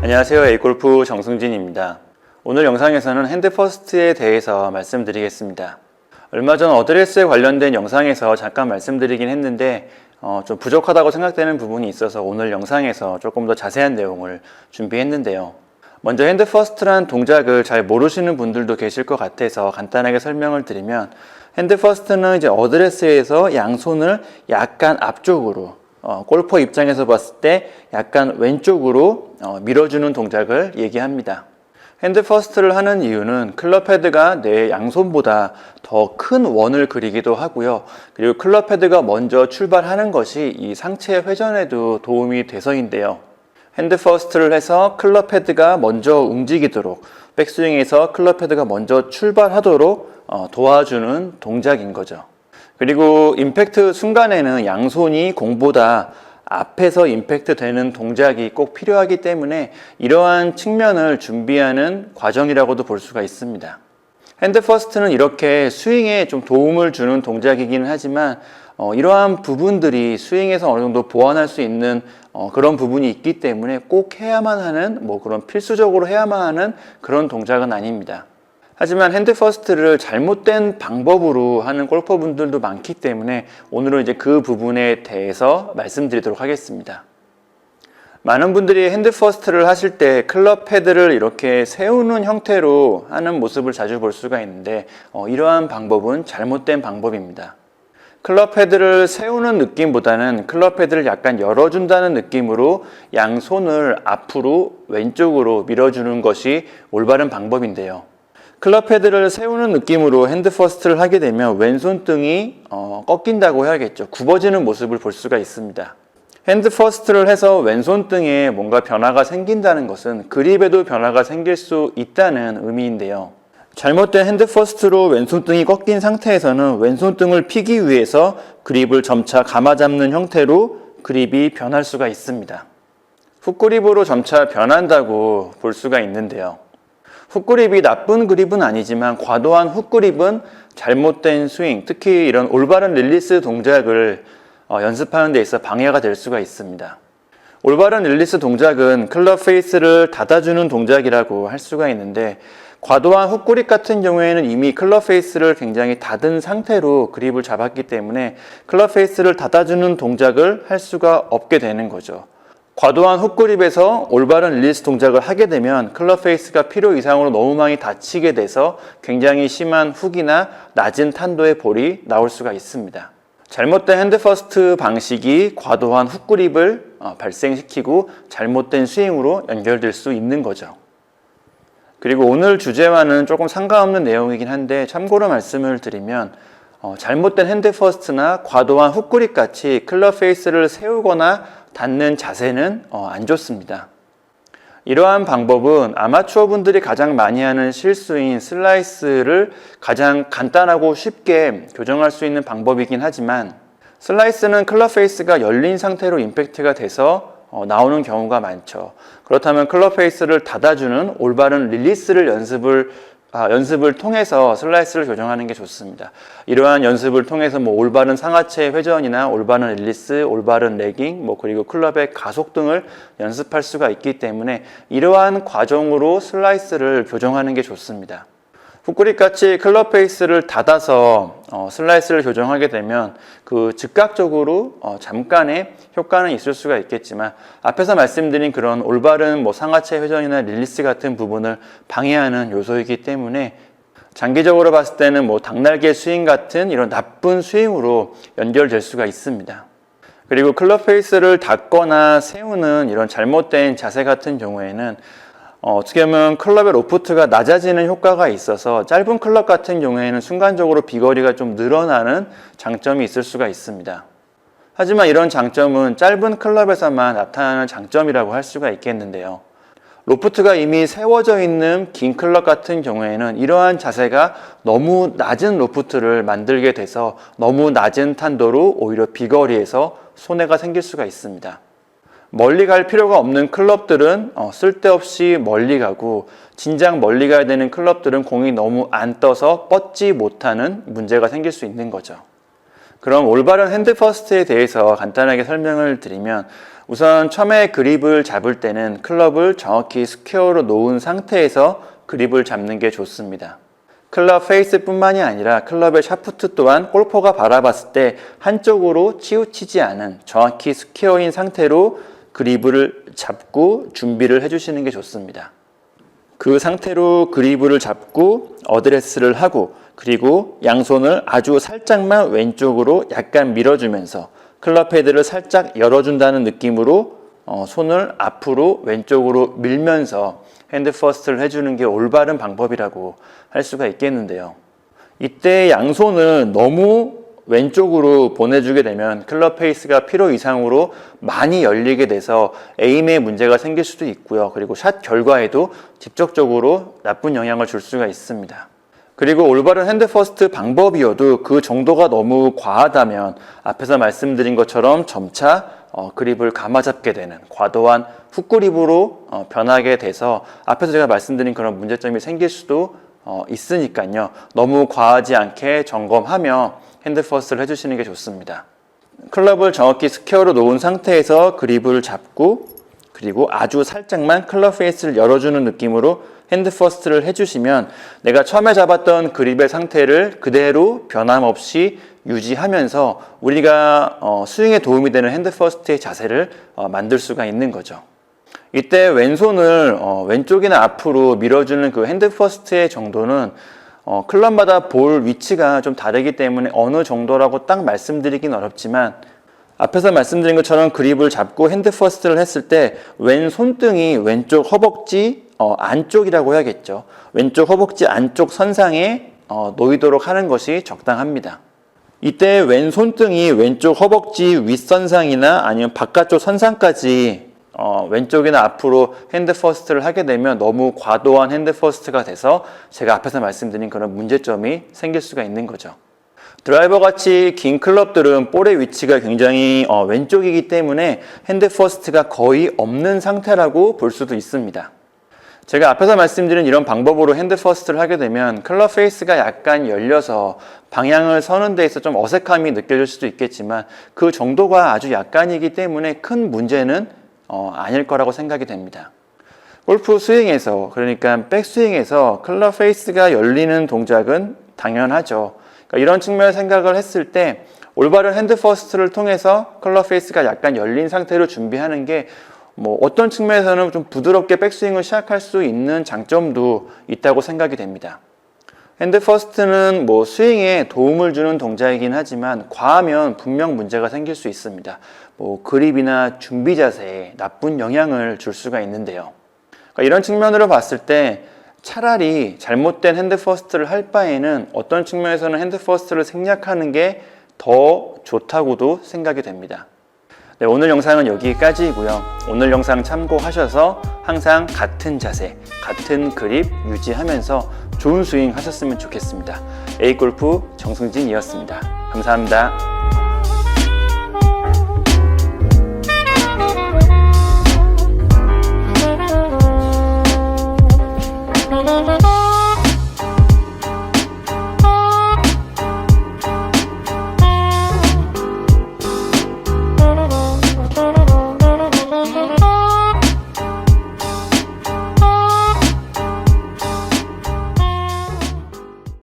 안녕하세요. A골프 정승진입니다. 오늘 영상에서는 핸드 퍼스트에 대해서 말씀드리겠습니다. 얼마 전 어드레스에 관련된 영상에서 잠깐 말씀드리긴 했는데 좀 부족하다고 생각되는 부분이 있어서 오늘 영상에서 조금 더 자세한 내용을 준비했는데요. 먼저 핸드 퍼스트란 동작을 잘 모르시는 분들도 계실 것 같아서 간단하게 설명을 드리면, 핸드 퍼스트는 이제 어드레스에서 양손을 약간 앞쪽으로, 골퍼 입장에서 봤을 때 약간 왼쪽으로 밀어주는 동작을 얘기합니다. 핸드 퍼스트를 하는 이유는 클럽 헤드가 내 양손보다 더 큰 원을 그리기도 하고요. 그리고 클럽 헤드가 먼저 출발하는 것이 이 상체 회전에도 도움이 돼서인데요. 핸드 퍼스트를 해서 클럽 헤드가 먼저 움직이도록, 백스윙에서 클럽 헤드가 먼저 출발하도록 도와주는 동작인 거죠. 그리고 임팩트 순간에는 양손이 공보다 앞에서 임팩트 되는 동작이 꼭 필요하기 때문에 이러한 측면을 준비하는 과정이라고도 볼 수가 있습니다. 핸드 퍼스트는 이렇게 스윙에 좀 도움을 주는 동작이기는 하지만 이러한 부분들이 스윙에서 어느 정도 보완할 수 있는 그런 부분이 있기 때문에 꼭 해야만 하는, 그런 필수적으로 해야만 하는 그런 동작은 아닙니다. 하지만 핸드 퍼스트를 잘못된 방법으로 하는 골퍼분들도 많기 때문에 오늘은 이제 그 부분에 대해서 말씀드리도록 하겠습니다. 많은 분들이 핸드 퍼스트를 하실 때 클럽 헤드를 이렇게 세우는 형태로 하는 모습을 자주 볼 수가 있는데 이러한 방법은 잘못된 방법입니다. 클럽 헤드를 세우는 느낌보다는 클럽 헤드를 약간 열어준다는 느낌으로 양손을 앞으로 왼쪽으로 밀어주는 것이 올바른 방법인데요. 클럽 헤드를 세우는 느낌으로 핸드 퍼스트를 하게 되면 왼손등이 꺾인다고 해야겠죠. 굽어지는 모습을 볼 수가 있습니다. 핸드 퍼스트를 해서 왼손등에 뭔가 변화가 생긴다는 것은 그립에도 변화가 생길 수 있다는 의미인데요. 잘못된 핸드 퍼스트로 왼손등이 꺾인 상태에서는 왼손등을 피기 위해서 그립을 점차 감아잡는 형태로 그립이 변할 수가 있습니다. 훅그립으로 점차 변한다고 볼 수가 있는데요. 훅그립이 나쁜 그립은 아니지만 과도한 훅그립은 잘못된 스윙, 특히 이런 올바른 릴리스 동작을 연습하는 데 있어 방해가 될 수가 있습니다. 올바른 릴리스 동작은 클럽 페이스를 닫아주는 동작이라고 할 수가 있는데, 과도한 훅그립 같은 경우에는 이미 클럽 페이스를 굉장히 닫은 상태로 그립을 잡았기 때문에 클럽 페이스를 닫아주는 동작을 할 수가 없게 되는 거죠. 과도한 훅그립에서 올바른 릴리스 동작을 하게 되면 클럽 페이스가 필요 이상으로 너무 많이 닫히게 돼서 굉장히 심한 훅이나 낮은 탄도의 볼이 나올 수가 있습니다. 잘못된 핸드 퍼스트 방식이 과도한 훅그립을 발생시키고 잘못된 스윙으로 연결될 수 있는 거죠. 그리고 오늘 주제와는 조금 상관없는 내용이긴 한데 참고로 말씀을 드리면, 잘못된 핸드 퍼스트나 과도한 훅그립 같이 클럽 페이스를 세우거나 닫는 자세는 안 좋습니다. 이러한 방법은 아마추어 분들이 가장 많이 하는 실수인 슬라이스를 가장 간단하고 쉽게 교정할 수 있는 방법이긴 하지만, 슬라이스는 클럽 페이스가 열린 상태로 임팩트가 돼서 나오는 경우가 많죠. 그렇다면 클럽 페이스를 닫아주는 올바른 릴리스를 연습을 통해서 슬라이스를 교정하는 게 좋습니다. 이러한 연습을 통해서 올바른 상하체 회전이나 올바른 릴리스, 올바른 레깅, 그리고 클럽의 가속 등을 연습할 수가 있기 때문에 이러한 과정으로 슬라이스를 교정하는 게 좋습니다. 훅그립 같이 클럽 페이스를 닫아서 슬라이스를 교정하게 되면 그 즉각적으로 잠깐의 효과는 있을 수가 있겠지만, 앞에서 말씀드린 그런 올바른 상하체 회전이나 릴리스 같은 부분을 방해하는 요소이기 때문에 장기적으로 봤을 때는 닭날개 스윙 같은 이런 나쁜 스윙으로 연결될 수가 있습니다. 그리고 클럽 페이스를 닫거나 세우는 이런 잘못된 자세 같은 경우에는 어떻게 보면 클럽의 로프트가 낮아지는 효과가 있어서 짧은 클럽 같은 경우에는 순간적으로 비거리가 좀 늘어나는 장점이 있을 수가 있습니다. 하지만 이런 장점은 짧은 클럽에서만 나타나는 장점이라고 할 수가 있겠는데요. 로프트가 이미 세워져 있는 긴 클럽 같은 경우에는 이러한 자세가 너무 낮은 로프트를 만들게 돼서 너무 낮은 탄도로 오히려 비거리에서 손해가 생길 수가 있습니다. 멀리 갈 필요가 없는 클럽들은 쓸데없이 멀리 가고, 진작 멀리 가야 되는 클럽들은 공이 너무 안 떠서 뻗지 못하는 문제가 생길 수 있는 거죠. 그럼 올바른 핸드 퍼스트에 대해서 간단하게 설명을 드리면, 우선 처음에 그립을 잡을 때는 클럽을 정확히 스퀘어로 놓은 상태에서 그립을 잡는 게 좋습니다. 클럽 페이스뿐만이 아니라 클럽의 샤프트 또한 골퍼가 바라봤을 때 한쪽으로 치우치지 않은 정확히 스퀘어인 상태로 그립을 잡고 준비를 해주시는 게 좋습니다. 그 상태로 그립을 잡고 어드레스를 하고 그리고 양손을 아주 살짝만 왼쪽으로 약간 밀어주면서 클럽 헤드를 살짝 열어준다는 느낌으로 손을 앞으로 왼쪽으로 밀면서 핸드 퍼스트를 해주는 게 올바른 방법이라고 할 수가 있겠는데요. 이때 양손을 너무 왼쪽으로 보내주게 되면 클럽 페이스가 필요 이상으로 많이 열리게 돼서 에임에 문제가 생길 수도 있고요. 그리고 샷 결과에도 직접적으로 나쁜 영향을 줄 수가 있습니다. 그리고 올바른 핸드 퍼스트 방법이어도 그 정도가 너무 과하다면 앞에서 말씀드린 것처럼 점차 그립을 감아잡게 되는 과도한 훅그립으로 변하게 돼서 앞에서 제가 말씀드린 그런 문제점이 생길 수도 있으니까요. 너무 과하지 않게 점검하며 핸드 퍼스트를 해주시는 게 좋습니다. 클럽을 정확히 스퀘어로 놓은 상태에서 그립을 잡고 그리고 아주 살짝만 클럽 페이스를 열어주는 느낌으로 핸드 퍼스트를 해주시면 내가 처음에 잡았던 그립의 상태를 그대로 변함없이 유지하면서 우리가 스윙에 도움이 되는 핸드 퍼스트의 자세를 만들 수가 있는 거죠. 이때 왼손을 왼쪽이나 앞으로 밀어주는 그 핸드 퍼스트의 정도는 클럽마다 볼 위치가 좀 다르기 때문에 어느 정도라고 딱 말씀드리긴 어렵지만 앞에서 말씀드린 것처럼 그립을 잡고 핸드 퍼스트를 했을 때 왼손등이 왼쪽 허벅지 안쪽이라고 해야겠죠. 왼쪽 허벅지 안쪽 선상에 놓이도록 하는 것이 적당합니다. 이때 왼손등이 왼쪽 허벅지 윗선상이나 아니면 바깥쪽 선상까지 왼쪽이나 앞으로 핸드 퍼스트를 하게 되면 너무 과도한 핸드 퍼스트가 돼서 제가 앞에서 말씀드린 그런 문제점이 생길 수가 있는 거죠. 드라이버 같이 긴 클럽들은 볼의 위치가 굉장히 왼쪽이기 때문에 핸드 퍼스트가 거의 없는 상태라고 볼 수도 있습니다. 제가 앞에서 말씀드린 이런 방법으로 핸드 퍼스트를 하게 되면 클럽 페이스가 약간 열려서 방향을 서는 데 있어 좀 어색함이 느껴질 수도 있겠지만 그 정도가 아주 약간이기 때문에 큰 문제는 아닐 거라고 생각이 됩니다. 골프 스윙에서 그러니까 백스윙에서 클럽 페이스가 열리는 동작은 당연하죠. 그러니까 이런 측면을 생각을 했을 때 올바른 핸드 퍼스트를 통해서 클럽 페이스가 약간 열린 상태로 준비하는 게 어떤 측면에서는 좀 부드럽게 백스윙을 시작할 수 있는 장점도 있다고 생각이 됩니다. 핸드 퍼스트는 스윙에 도움을 주는 동작이긴 하지만 과하면 분명 문제가 생길 수 있습니다. 그립이나 준비 자세에 나쁜 영향을 줄 수가 있는데요. 그러니까 이런 측면으로 봤을 때 차라리 잘못된 핸드 퍼스트를 할 바에는 어떤 측면에서는 핸드 퍼스트를 생략하는 게 더 좋다고도 생각이 됩니다. 네, 오늘 영상은 여기까지이고요. 오늘 영상 참고하셔서 항상 같은 자세, 같은 그립 유지하면서 좋은 스윙 하셨으면 좋겠습니다. A골프 정승진이었습니다. 감사합니다.